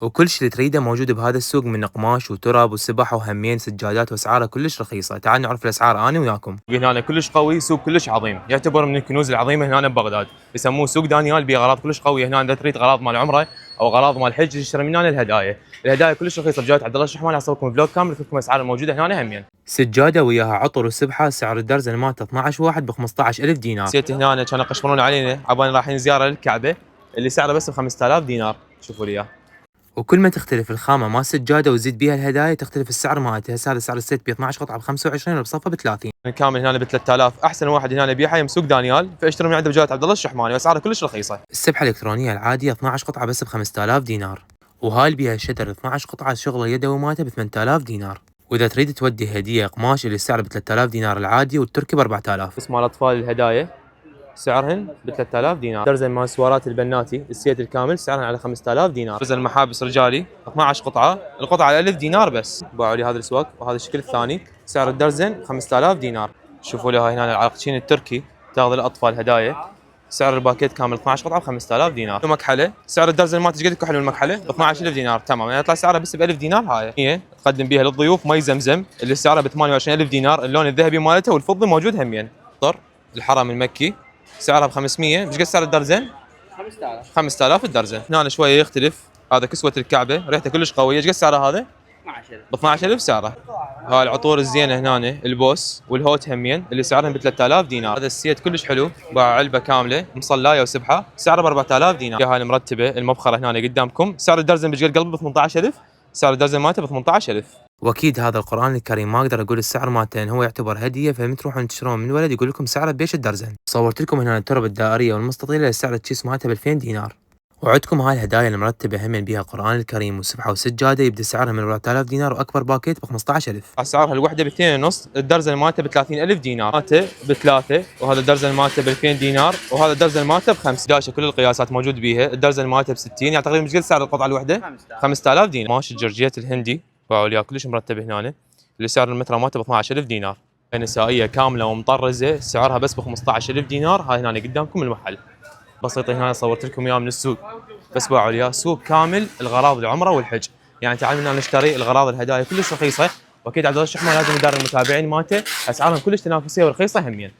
وكل شي اللي تريده موجود بهذا السوق من قماش وتراب وسبح وهمين سجادات واسعاره كلش رخيصه. تعال نعرف الاسعار انا وياكم. هنا كلش قوي، سوق كلش عظيم، يعتبر من الكنوز العظيمه هنا ببغداد، يسموه سوق دانيال، بيه اغراض كلش قويه. هنا اذا تريد اغراض مال عمره او اغراض مال حج تشتري من هنا الهدايا، الهدايا كلش رخيصه. بجوده عبد الله الشحمان راح اسوي لكم فلوج كامل لكم الاسعار الموجوده هنا همين. سجاده وياها عطر وسبحه، سعر الدرزن مالته 12 واحد ب 15000 دينار. سيت هنا كانوا يقشمرون علينا عبالنا رايحين زياره للكعبه اللي سعره بس ب 5000 دينار، شوفوا لي اياه. وكل ما تختلف الخامه مال السجاده وتزيد بيها الهدايا تختلف السعر مالتها. هسه هذا سعر السيت ب 12 قطعه ب 25 وبصفه ب 30. كامل هنا ب 3000. احسن واحد هنا يبيعها يم سوق دانيال، فاشتروا من عنده بجوده عبد الله الشحماني واسعاره كلش رخيصه. السبحه الالكترونيه العاديه 12 قطعه بس ب 5000 دينار، وهاي اللي بيها الشدر 12 قطعه شغله يدوي مالته ب 8000 دينار. واذا تريد تودي هديه قماش اللي السعر ب 3000 دينار العادي والتركي ب 4000. اسم مال اطفال الهدايا سعرهن ب 3000 دينار. درزن مال سوارات البناتي السيت الكامل سعرهن على 5000 دينار. درزن محابس رجالي 12 قطعه، القطعه على 1000 دينار بس. باعوا لي هذا الاسواق وهذا الشكل الثاني، سعر الدرزن 5000 دينار. شوفوا لي هاي هنا العلقتين التركي تاخذ الاطفال هدايا، سعر الباكيت كامل 12 قطعه ب 5000 دينار. مكحله سعر الدرزن ما تقدر تكحل المكحله ب 12000 دينار تمام، يعني يطلع سعرها بس ب 1000 دينار. هاي تقدم بيها للضيوف مي زمزم اللي سعرها ب 28000 دينار، اللون الذهبي مالتها والفضي موجود همين. طر الحرم المكي سعرها ب 500. ايش قد سعر الدرزن؟ 5000. 5000 الدرزن. هنا شويه يختلف، هذا كسوه الكعبه ريحته كلش قويه. ايش قد سعرها هذا؟ 12000. ب 12000 سعره. هاي العطور الزينه هنا البوس والهوت همين اللي سعرهم ب 3000 دينار. هذا السيت كلش حلو، باع علبه كامله مصلايه وسبحه سعرها ب 4000 دينار. هاي المرتبه المبخره هنا قدامكم، سعر الدرزن بيش قد قلبه ب 18000، سعر الدرزن مالته ب 18000. واكيد هذا القران الكريم ما اقدر اقول السعر مالته لان هو يعتبر هديه، فلما تروحون تشترون من ولد يقول لكم سعره بيش الدرزن. صورت لكم هنا الترب الدائريه والمستطيله السعر التشيس مالته ب 2000 دينار. وعندكم هاي الهدايا المرتبه هم بيها قران الكريم وسبحه وسجاده يبدا سعرها من 4000 دينار واكبر باكيت ب 15000. اسعارها الوحده ب 2.5، الدرزن مالته ب 30000 دينار، مالته بثلاثه، وهذا الدرزن مالته ب 2000 دينار، وهذا الدرزن مالته ب5. داشه كل القياسات موجود بيها، الدرزن مالته ب 60، يعني تقريبا مش قد سعر القطعه الوحده؟ 5000 دينار. ماشي الجرجيت الهندي باعوا لي كلش مرتب هنا اللي سعر المتر مالته ب 12000 دينار. نسائيه كامله ومطرزه سعرها بس ب 15000 دينار. هاي هنا قدامكم المحل بسيطه، هنا صورت لكم اياه من السوق بس باعوا لي سوق كامل الغراض العمره والحج. يعني تعال منا نشتري الغراض الهدايا كلش رخيصه، واكيد عبد الله الشحمان لازم يدار المتابعين مالته اسعارهم كلش تنافسيه ورخيصه همين.